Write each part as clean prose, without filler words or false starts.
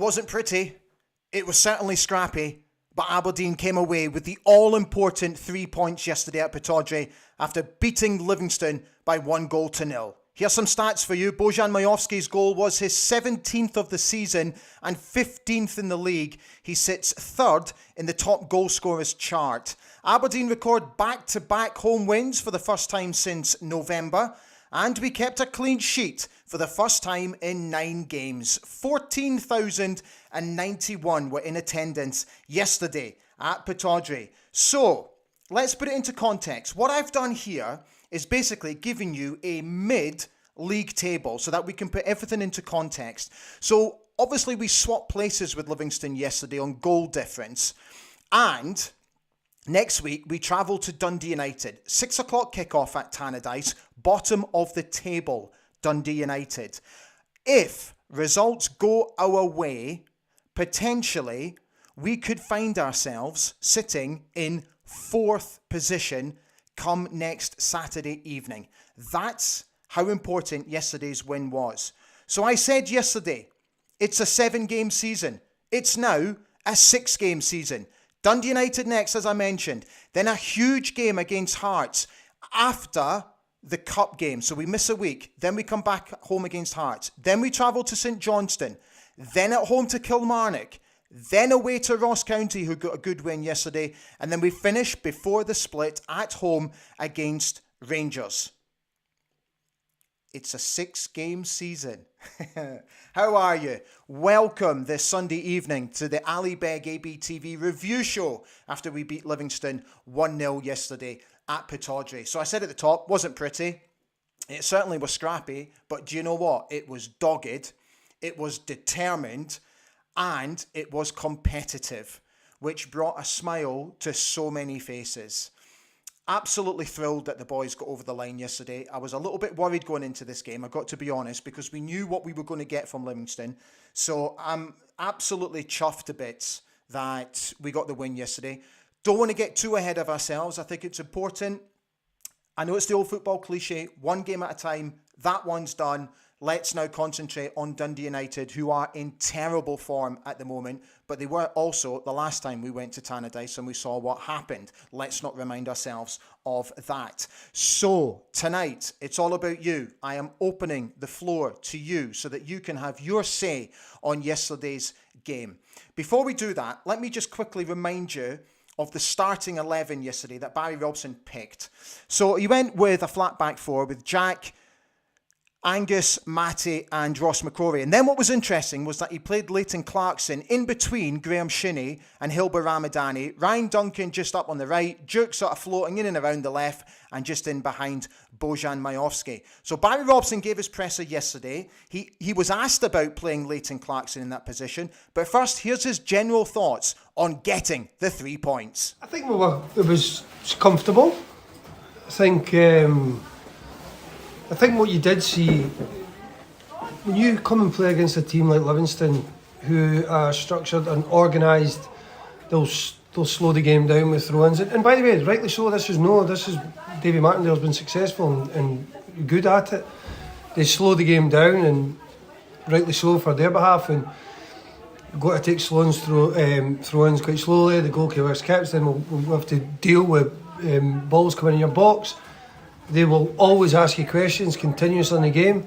wasn't pretty. It was certainly scrappy. But Aberdeen came away with the all-important 3 points yesterday at Pittodrie after beating Livingston by 1-0. Here's some stats for you. Bojan Majowski's goal was his 17th of the season and 15th in the league. He sits third in the top goal scorers chart. Aberdeen record back-to-back home wins for the first time since November. And we kept a clean sheet for the first time in 9 games. 14,091 were in attendance yesterday at Pittodrie. So, let's put it into context. What I've done here is basically giving you a mid-league table so that we can put everything into context. So, obviously we swapped places with Livingston yesterday on goal difference. And next week, we travel to Dundee United. 6 o'clock kickoff at Tannadice, bottom of the table, Dundee United. If results go our way, potentially, we could find ourselves sitting in 4th position come next Saturday evening. That's how important yesterday's win was. So I said yesterday, it's a 7-game season. It's now a 6-game season. Dundee United next, as I mentioned. Then a huge game against Hearts after the cup game. So we miss a week. Then we come back home against Hearts. Then we travel to St Johnstone. Then at home to Kilmarnock. Then away to Ross County, who got a good win yesterday. And then we finish before the split at home against Rangers. It's a 6-game season. How are you? Welcome this Sunday evening to the Ali Beg ABTV review show after we beat Livingston 1-0 yesterday at Pittodrie. So I said at the top, wasn't pretty. It certainly was scrappy, but do you know what? It was dogged, it was determined, and it was competitive, which brought a smile to so many faces. Absolutely thrilled that the boys got over the line yesterday. I was a little bit worried going into this game, I've got to be honest, because we knew what we were going to get from Livingston. So I'm absolutely chuffed to bits that we got the win yesterday. Don't want to get too ahead of ourselves. I think it's important. I know it's the old football cliche, one game at a time. That one's done. Let's now concentrate on Dundee United, who are in terrible form at the moment, but they were also the last time we went to Tannadice and we saw what happened. Let's not remind ourselves of that. So tonight, it's all about you. I am opening the floor to you so that you can have your say on yesterday's game. Before we do that, let me just quickly remind you of the starting 11 yesterday that Barry Robson picked. So he went with a flat back four with Jack, Angus, Matty and Ross McCrory. And then what was interesting was that he played Leighton Clarkson in between Graham Shinney and Hilber Ramadani. Ryan Duncan just up on the right, Duke sort of floating in and around the left and just in behind Bojan Majowski. So Barry Robson gave his presser yesterday. He was asked about playing Leighton Clarkson in that position. But first, here's his general thoughts on getting the 3 points. I think it was comfortable. I think what you did see, when you come and play against a team like Livingston, who are structured and organised, they'll slow the game down with throw-ins. And by the way, rightly so, this is Davy Martindale's been successful and good at it. They slow the game down, and rightly so for their behalf. And you've got to take throw-ins quite slowly. The goalkeeper keeps, then we'll have to deal with balls coming in your box. They will always ask you questions continuously in the game,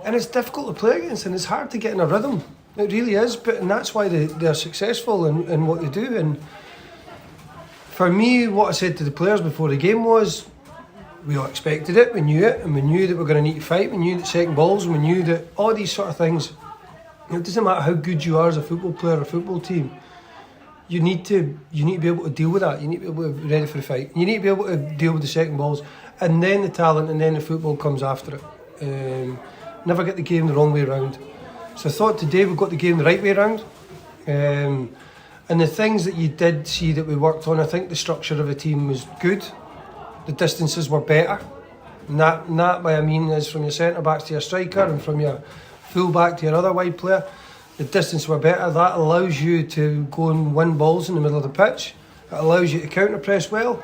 and it's difficult to play against, and it's hard to get in a rhythm. It really is, and that's why they're successful in what they do. And for me, what I said to the players before the game was, we all expected it, we knew it, and we knew that we were going to need to fight. We knew that second balls, and we knew that all these sort of things. It doesn't matter how good you are as a football player or a football team. You need to be able to deal with that. You need to be able to be ready for the fight. You need to be able to deal with the second balls. And then the talent, and then the football comes after it. Never get the game the wrong way around. So I thought today we got the game the right way around. And the things that you did see that we worked on, I think the structure of the team was good. The distances were better. And that what I mean is from your centre-backs to your striker and from your full-back to your other wide player. The distance were better. That allows you to go and win balls in the middle of the pitch. It allows you to counter-press well.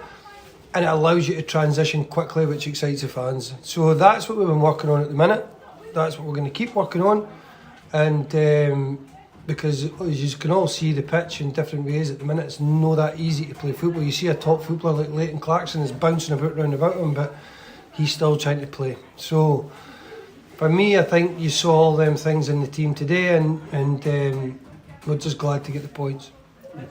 And it allows you to transition quickly, which excites the fans. So that's what we've been working on at the minute. That's what we're going to keep working on. And because as you can all see the pitch in different ways at the minute, it's not that easy to play football. You see a top footballer like Leighton Clarkson is bouncing about round about him, but he's still trying to play. So for me, I think you saw all them things in the team today, and we're just glad to get the points.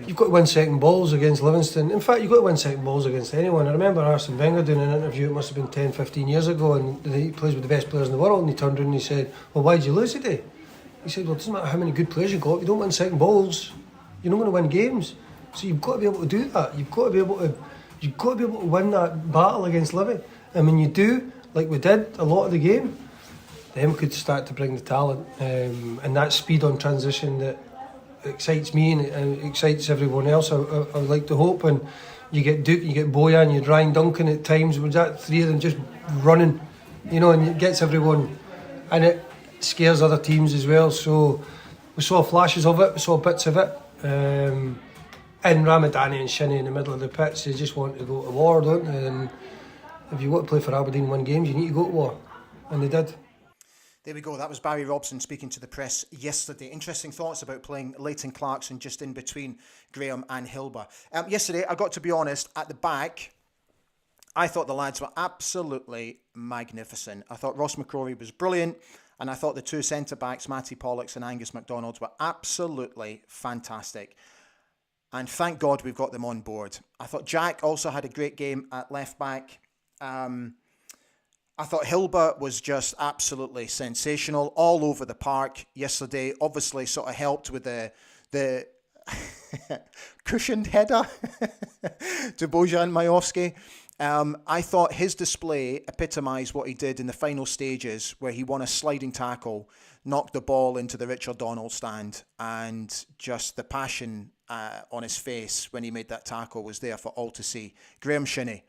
You've got to win second balls against Livingston. In fact, you've got to win second balls against anyone. I remember Arsene Wenger doing an interview, it must have been 10, 15 years ago, and he plays with the best players in the world, and he turned around and he said, well, why did you lose today? He said, well, it doesn't matter how many good players you've got, if you don't win second balls, you're not going to win games. So you've got to be able to do that. You've got to be able to win that battle against Livy. And when you do, like we did a lot of the game, them could start to bring the talent, and that speed on transition that excites me and excites everyone else. I would like to hope. And you get Duke, you get Boyan, you get Ryan Duncan at times. Was that three of them just running, and it gets everyone, and it scares other teams as well. So we saw flashes of it, we saw bits of it. And Ramadani and Shinnie in the middle of the pitch, they just want to go to war, don't they? And if you want to play for Aberdeen and win games, you need to go to war, and they did. There we go. That was Barry Robson speaking to the press yesterday. Interesting thoughts about playing Leighton Clarkson just in between Graham and Hilber. Yesterday, I got to be honest, at the back, I thought the lads were absolutely magnificent. I thought Ross McCrory was brilliant, and I thought the two centre-backs, Matty Pollocks and Angus MacDonald, were absolutely fantastic. And thank God we've got them on board. I thought Jack also had a great game at left-back. I thought Hilbert was just absolutely sensational all over the park yesterday. Obviously sort of helped with the cushioned header to Bojan Majowski. I thought his display epitomised what he did in the final stages, where he won a sliding tackle, knocked the ball into the Richard Donald stand, and just the passion on his face when he made that tackle was there for all to see. Graham Shinnie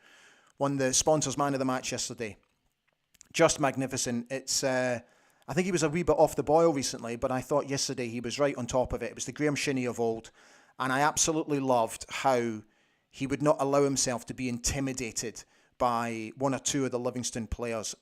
won the Sponsors Man of the Match yesterday. Just magnificent. It's I think he was a wee bit off the boil recently, but I thought yesterday he was right on top of it. It was the Graham Shinnie of old, and I absolutely loved how he would not allow himself to be intimidated by one or two of the Livingston players,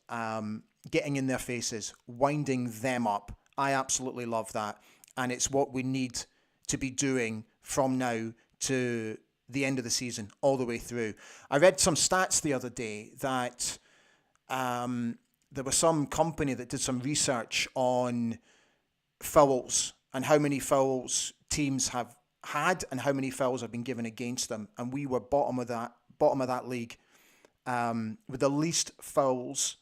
getting in their faces, winding them up. I absolutely love that, and it's what we need to be doing from now to the end of the season, all the way through. I read some stats the other day that there was some company that did some research on fouls and how many fouls teams have had and how many fouls have been given against them, and we were bottom of that league, with the least fouls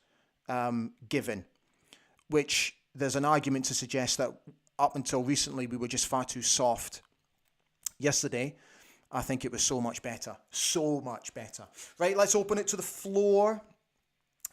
given, which there's an argument to suggest that up until recently we were just far too soft. Yesterday, I think it was so much better. Right, let's open it to the floor.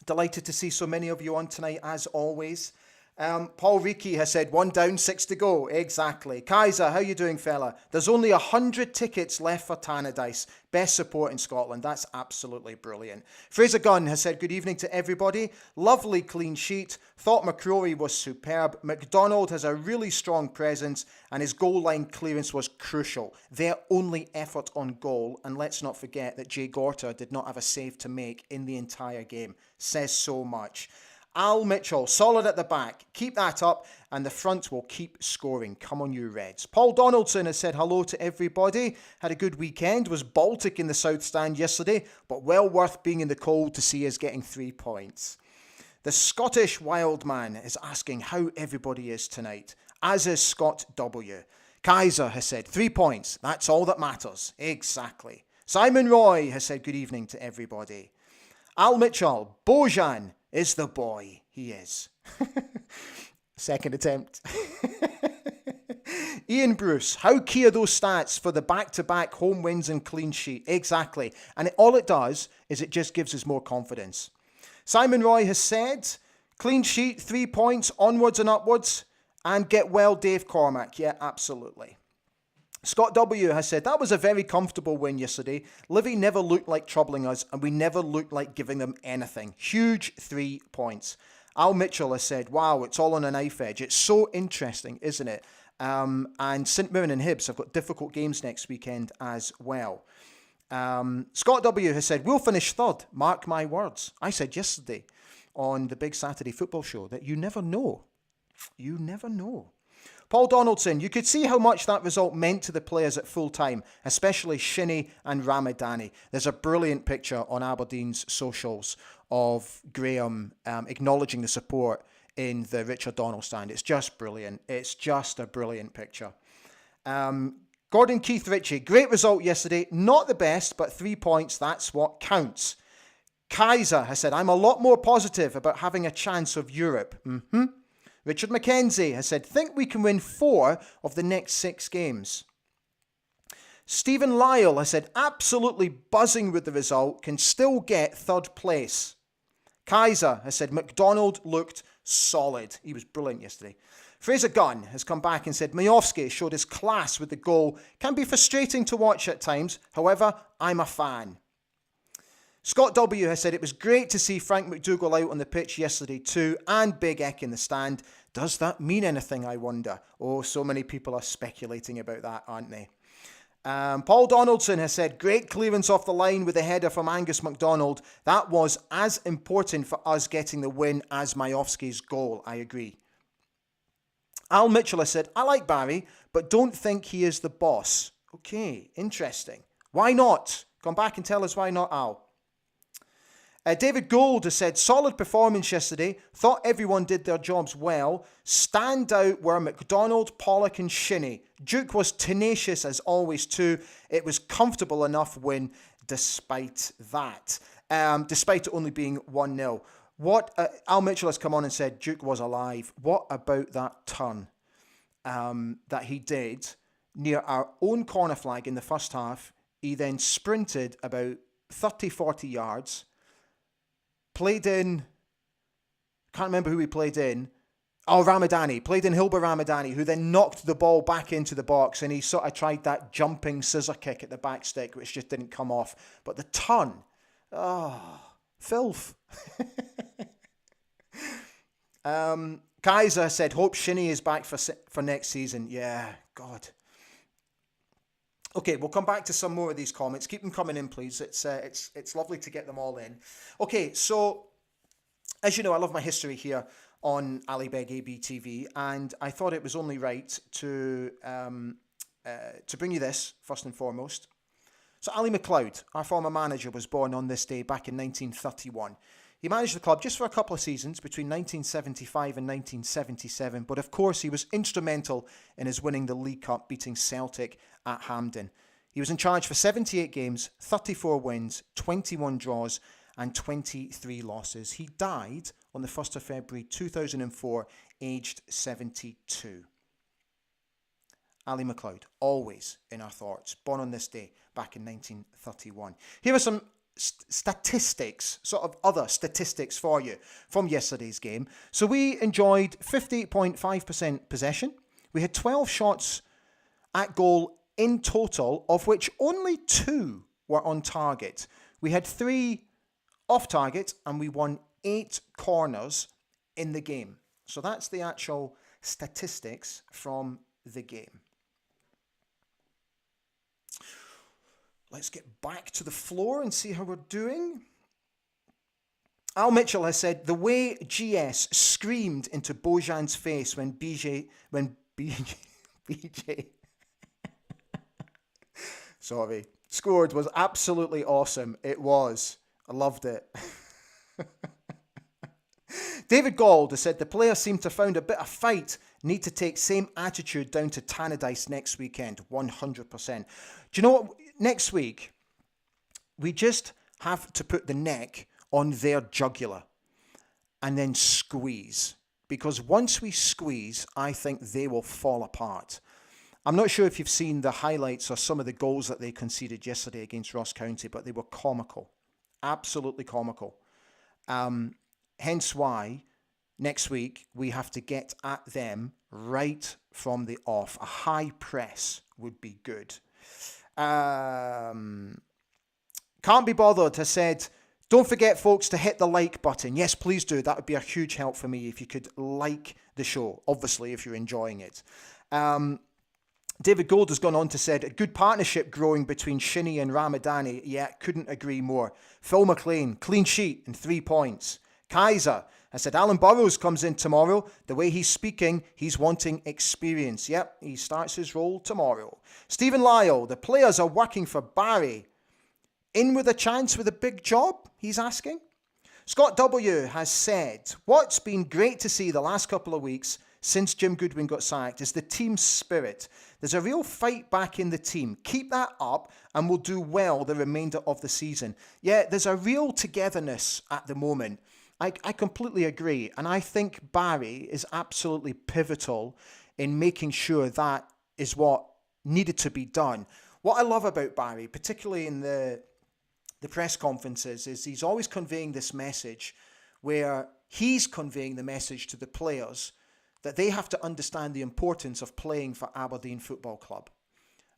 Delighted to see so many of you on tonight, as always. Paul Reiki has said, 1 down, 6 to go. Exactly. Kaiser, how you doing, fella? There's only 100 tickets left for Tannadice. Best support in Scotland. That's absolutely brilliant. Fraser Gunn has said, good evening to everybody. Lovely clean sheet. Thought McCrory was superb. MacDonald has a really strong presence, and his goal line clearance was crucial. Their only effort on goal. And let's not forget that Jay Gorter did not have a save to make in the entire game. Says so much. Al Mitchell, solid at the back. Keep that up, and the front will keep scoring. Come on, you Reds. Paul Donaldson has said hello to everybody. Had a good weekend. Was Baltic in the South Stand yesterday, but well worth being in the cold to see us getting 3 points. The Scottish Wildman is asking how everybody is tonight, as is Scott W. Kaiser has said 3 points. That's all that matters. Exactly. Simon Roy has said good evening to everybody. Al Mitchell, Bojan is the boy. He is. Second attempt. Ian Bruce, how key are those stats for the back-to-back home wins and clean sheet? Exactly. And all it does is it just gives us more confidence. Simon Roy has said, clean sheet, 3 points, onwards and upwards, and get well, Dave Cormack. Yeah, absolutely. Scott W. has said, that was a very comfortable win yesterday. Livy never looked like troubling us, and we never looked like giving them anything. Huge 3 points. Al Mitchell has said, wow, it's all on a knife edge. It's so interesting, isn't it? And St Mirren and Hibs have got difficult games next weekend as well. Scott W. has said, we'll finish third. Mark my words. I said yesterday on the Big Saturday Football Show that you never know. You never know. Paul Donaldson, you could see how much that result meant to the players at full time, especially Shinnie and Ramadani. There's a brilliant picture on Aberdeen's socials of Graham acknowledging the support in the Richard Donald stand. It's just brilliant. It's just a brilliant picture. Gordon Keith Ritchie, great result yesterday. Not the best, but 3 points, that's what counts. Kaiser has said, I'm a lot more positive about having a chance of Europe. Richard McKenzie has said, think we can win 4 of the next 6 games. Stephen Lyle has said, absolutely buzzing with the result, can still get 3rd place. Kaiser has said, McDonald looked solid. He was brilliant yesterday. Fraser Gunn has come back and said, Majowski showed his class with the goal. Can be frustrating to watch at times. However, I'm a fan. Scott W. has said, it was great to see Frank McDougall out on the pitch yesterday too, and Big Eck in the stand. Does that mean anything, I wonder? Oh, so many people are speculating about that, aren't they? Paul Donaldson has said, great clearance off the line with a header from Angus MacDonald. That was as important for us getting the win as Majowski's goal. I agree. Al Mitchell has said, I like Barry, but don't think he is the boss. Okay, interesting. Why not? Come back and tell us why not, Al. David Gold has said, solid performance yesterday. Thought everyone did their jobs well. Stand out were McDonald, Pollock and Shinnie. Duke was tenacious as always too. It was comfortable enough win despite that. Despite it only being 1-0. What Al Mitchell has come on and said Duke was alive. What about that turn that he did near our own corner flag in the first half? He then sprinted about 30-40 yards. Played in, can't remember who he played in. Oh, Ramadani. Played in Hilbert Ramadani, who then knocked the ball back into the box, and he sort of tried that jumping scissor kick at the back stick, which just didn't come off. But the turn, filth. Kaiser said, hope Shinnie is back for next season. Yeah, God. Okay, we'll come back to some more of these comments. Keep them coming in, please. It's lovely to get them all in. Okay, so as you know, I love my history here on Alibeg AB TV, and I thought it was only right to bring you this first and foremost. So Ali McLeod, our former manager, was born on this day back in 1931. He managed the club just for a couple of seasons between 1975 and 1977, but of course he was instrumental in his winning the League Cup, beating Celtic at Hampden. He was in charge for 78 games, 34 wins, 21 draws and 23 losses. He died on the 1st of February 2004, aged 72. Ali McLeod, always in our thoughts, born on this day back in 1931. Here are some statistics, sort of other statistics for you from yesterday's game. So we enjoyed 58.5% possession. We had 12 shots at goal in total, of which only 2 were on target. We had 3 off target and we won 8 corners in the game. So that's the actual statistics from the game. Let's get back to the floor and see how we're doing. Al Mitchell has said, the way GS screamed into Bojan's face when BJ scored was absolutely awesome. It was. I loved it. David Gold has said, the players seem to have found a bit of fight. Need to take same attitude down to Tannadice next weekend. 100%. Do you know what? Next week, we just have to put the neck on their jugular and then squeeze. Because once we squeeze, I think they will fall apart. I'm not sure if you've seen the highlights or some of the goals that they conceded yesterday against Ross County, but they were comical. Absolutely comical. Hence why next week we have to get at them right from the off. A high press would be good. Can't be bothered has said, don't forget folks to hit the like button. Yes, please do. That would be a huge help for me if you could like the show, obviously, if you're enjoying it. David Gold has gone on to said, a good partnership growing between Shinnie and Ramadani. Yeah, couldn't agree more. Phil McLean, clean sheet and 3 points. Kaiser I said, Alan Burrows comes in tomorrow. The way he's speaking, he's wanting experience. Yep, he starts his role tomorrow. Stephen Lyle, the players are working for Barry. In with a chance with a big job, he's asking. Scott W. has said, what's been great to see the last couple of weeks since Jim Goodwin got sacked is the team spirit. There's a real fight back in the team. Keep that up and we'll do well the remainder of the season. Yeah, there's a real togetherness at the moment. I completely agree. And I think Barry is absolutely pivotal in making sure that is what needed to be done. What I love about Barry, particularly in the press conferences, is he's always conveying this message where he's conveying the message to the players that they have to understand the importance of playing for Aberdeen Football Club.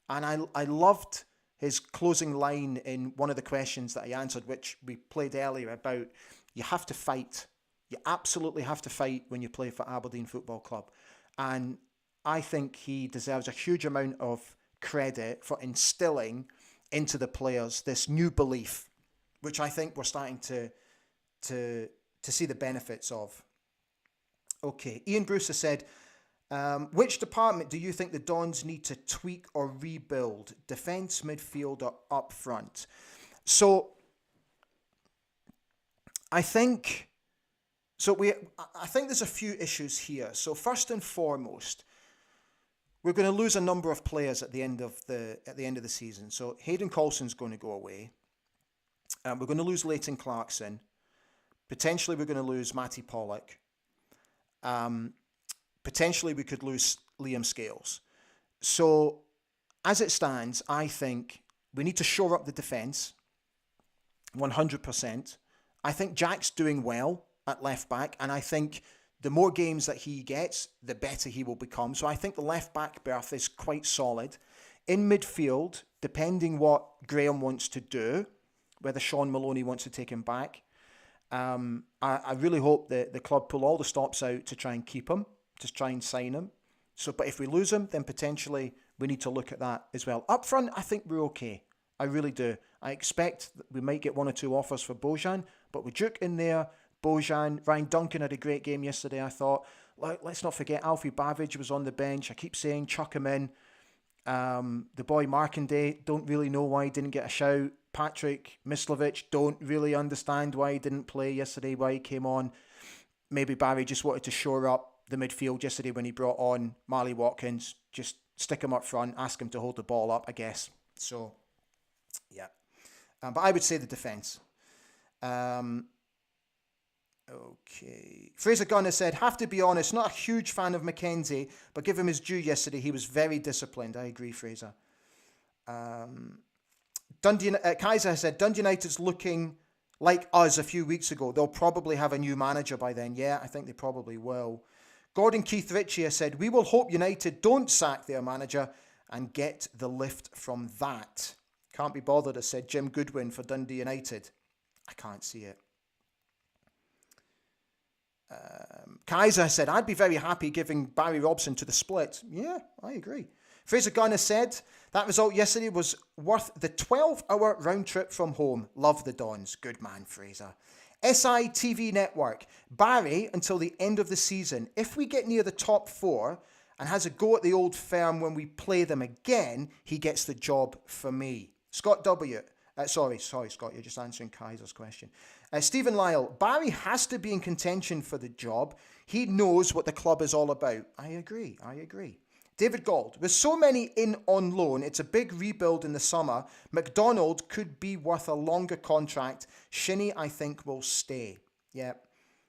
And I loved his closing line in one of the questions that he answered, which we played earlier, about you have to fight. You absolutely have to fight when you play for Aberdeen Football Club. And I think he deserves a huge amount of credit for instilling into the players this new belief, which I think we're starting to see the benefits of. Okay, Ian Bruce has said, which department do you think the Dons need to tweak or rebuild? Defence, midfield, or up front? So I think there's a few issues here. So first and foremost, we're going to lose a number of players at the end of the season. So Hayden Coulson's going to go away. We're going to lose Leighton Clarkson. Potentially, we're going to lose Matty Pollock. Potentially, we could lose Liam Scales. So, as it stands, I think we need to shore up the defence 100%. I think Jack's doing well at left back, and I think the more games that he gets, the better he will become. So I think the left back berth is quite solid. In midfield, depending what Graham wants to do, whether Sean Maloney wants to take him back, I really hope that the club pull all the stops out to try and keep him, to try and sign him. But if we lose him, then potentially we need to look at that as well. Up front, I think we're okay. I really do. I expect that we might get one or two offers for Bojan, but with Duke in there, Bojan, Ryan Duncan had a great game yesterday, I thought. Let's not forget Alfie Bavidge was on the bench. I keep saying chuck him in. The boy Markinde, don't really know why he didn't get a shout. Patrick Mislovic, don't really understand why he didn't play yesterday, why he came on. Maybe Barry just wanted to shore up the midfield yesterday when he brought on Marley Watkins. Just stick him up front, ask him to hold the ball up, I guess. So, yeah. But I would say the defence. Okay. Fraser Gunner said, have to be honest, not a huge fan of Mackenzie, but give him his due yesterday. He was very disciplined. I agree, Fraser. Kaiser said, Dundee United's looking like us a few weeks ago. They'll probably have a new manager by then. Yeah, I think they probably will. Gordon Keith Ritchie has said, we will hope United don't sack their manager and get the lift from that. Can't be bothered, has said Jim Goodwin for Dundee United. I can't see it. Kaiser said, I'd be very happy giving Barry Robson to the split. Yeah, I agree. Fraser Gunner said, that result yesterday was worth the 12-hour round trip from home. Love the Dons. Good man, Fraser. SI TV Network. Barry until the end of the season. If we get near the top four and has a go at the Old Firm when we play them again, he gets the job for me. Scott W. Sorry, Scott, you're just answering Kaiser's question. Stephen Lyle, Barry has to be in contention for the job. He knows what the club is all about. I agree. David Gold, with so many in on loan, it's a big rebuild in the summer. McDonald could be worth a longer contract. Shinnie, I think, will stay. Yeah.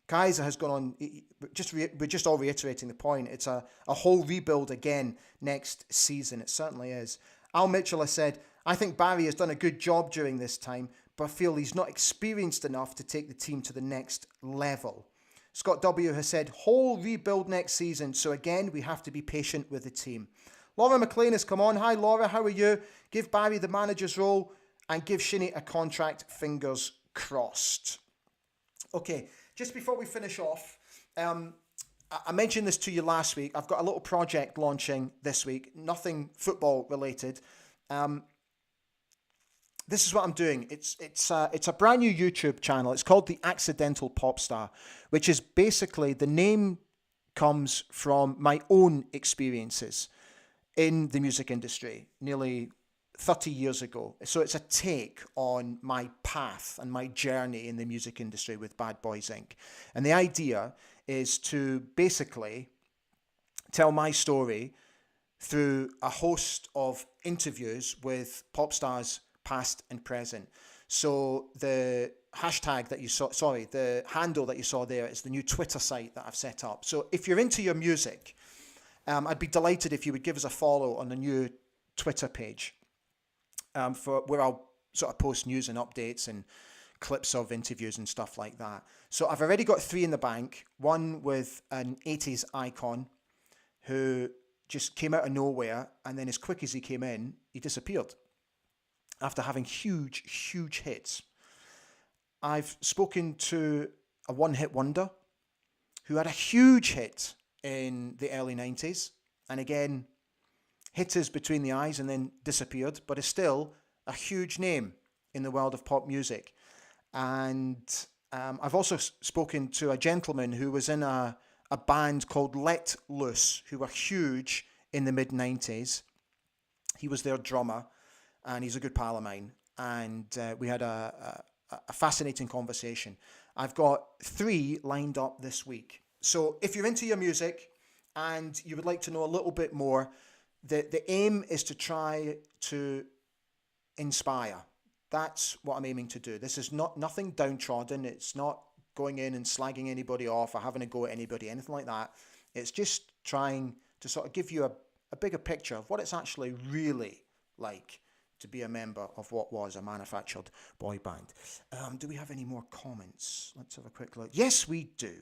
Kaiser has gone on, we're just all reiterating the point. It's a whole rebuild again next season. It certainly is. Al Mitchell has said, I think Barry has done a good job during this time, but I feel he's not experienced enough to take the team to the next level. Scott W. has said, whole rebuild next season, so again, we have to be patient with the team. Laura McLean has come on. Hi, Laura, how are you? Give Barry the manager's role and give Shinnie a contract, fingers crossed. Okay, just before we finish off, I mentioned this to you last week. I've got a little project launching this week, nothing football related. this is what I'm doing. It's a brand new YouTube channel. It's called The Accidental Pop Star, which is basically, the name comes from my own experiences in the music industry nearly 30 years ago. So it's a take on my path and my journey in the music industry with Bad Boys Inc. And the idea is to basically tell my story through a host of interviews with pop stars past and present. So the hashtag that you saw, sorry, the handle that you saw there is the new Twitter site that I've set up. So if you're into your music, I'd be delighted if you would give us a follow on the new Twitter page, for where I'll sort of post news and updates and clips of interviews and stuff like that. So I've already got 3 in the bank. One with an 80s icon who just came out of nowhere, and then as quick as he came in, he disappeared after having huge hits. I've spoken to a one-hit wonder who had a huge hit in the early 90s, and again, hit us between the eyes and then disappeared, but is still a huge name in the world of pop music. And I've also spoken to a gentleman who was in a band called Let Loose, who were huge in the mid-90s. He was their drummer, and he's a good pal of mine. And we had a fascinating conversation. I've got 3 lined up this week. So if you're into your music and you would like to know a little bit more, the aim is to try to inspire. That's what I'm aiming to do. This is nothing downtrodden. It's not going in and slagging anybody off or having a go at anybody, anything like that. It's just trying to sort of give you a bigger picture of what it's actually really like to be a member of what was a manufactured boy band. Do we have any more comments? Let's have a quick look. Yes, we do.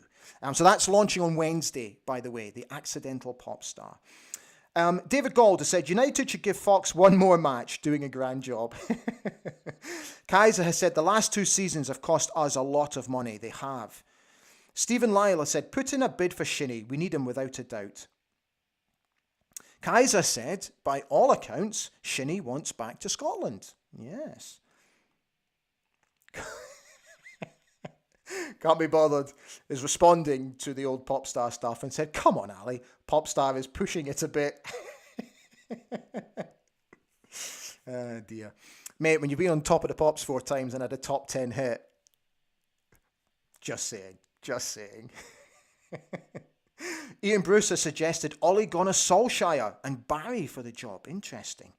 So that's launching on Wednesday, by the way, The Accidental Pop Star. David Gold has said, United should give Fox one more match, doing a grand job. Kaiser has said, the last 2 seasons have cost us a lot of money. They have. Stephen Lyle has said, put in a bid for Shinnie. We need him without a doubt. Kaiser said, by all accounts, Shinnie wants back to Scotland. Yes. Can't be bothered is responding to the old Popstar stuff and said, come on, Ali, Popstar is pushing it a bit. Oh, dear. Mate, when you've been on top of the Pops 4 times and had a top 10 hit, just saying. Ian Bruce has suggested Ole Gunnar Solskjaer and Barry for the job. Interesting.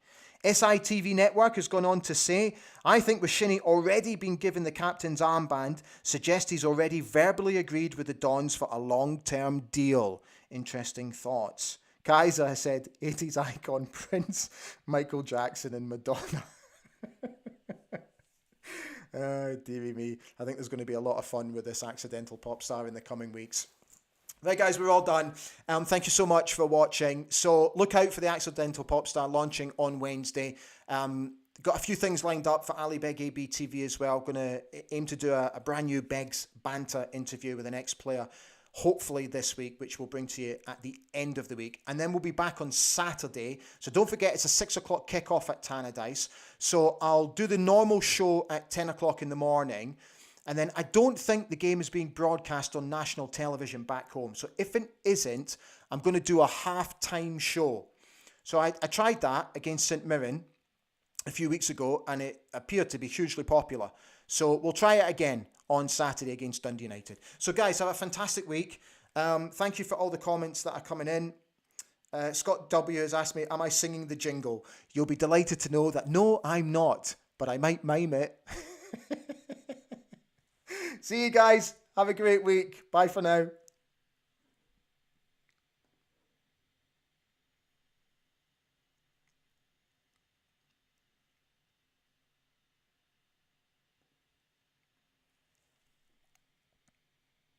SITV Network has gone on to say, I think with Shinnie already being given the captain's armband, suggest he's already verbally agreed with the Dons for a long-term deal. Interesting thoughts. Kaiser has said 80s icon Prince, Michael Jackson and Madonna. Oh, dearie me. I think there's going to be a lot of fun with this accidental pop star in the coming weeks. Right, guys, we're all done. Thank you so much for watching. So look out for the Accidental Pop Star launching on Wednesday. Got a few things lined up for Ali Beg AB TV as well. Going to aim to do a brand new Beg's Banter interview with an ex-player, hopefully this week, which we'll bring to you at the end of the week. And then we'll be back on Saturday. So don't forget, it's a 6 o'clock kickoff at Tannadice. So I'll do the normal show at 10 o'clock in the morning. And then I don't think the game is being broadcast on national television back home. So if it isn't, I'm going to do a half-time show. So I tried that against St Mirren a few weeks ago, and it appeared to be hugely popular. So we'll try it again on Saturday against Dundee United. So guys, have a fantastic week. Thank you for all the comments that are coming in. Scott W has asked me, am I singing the jingle? You'll be delighted to know that no, I'm not, but I might mime it. See you guys. Have a great week. Bye for now.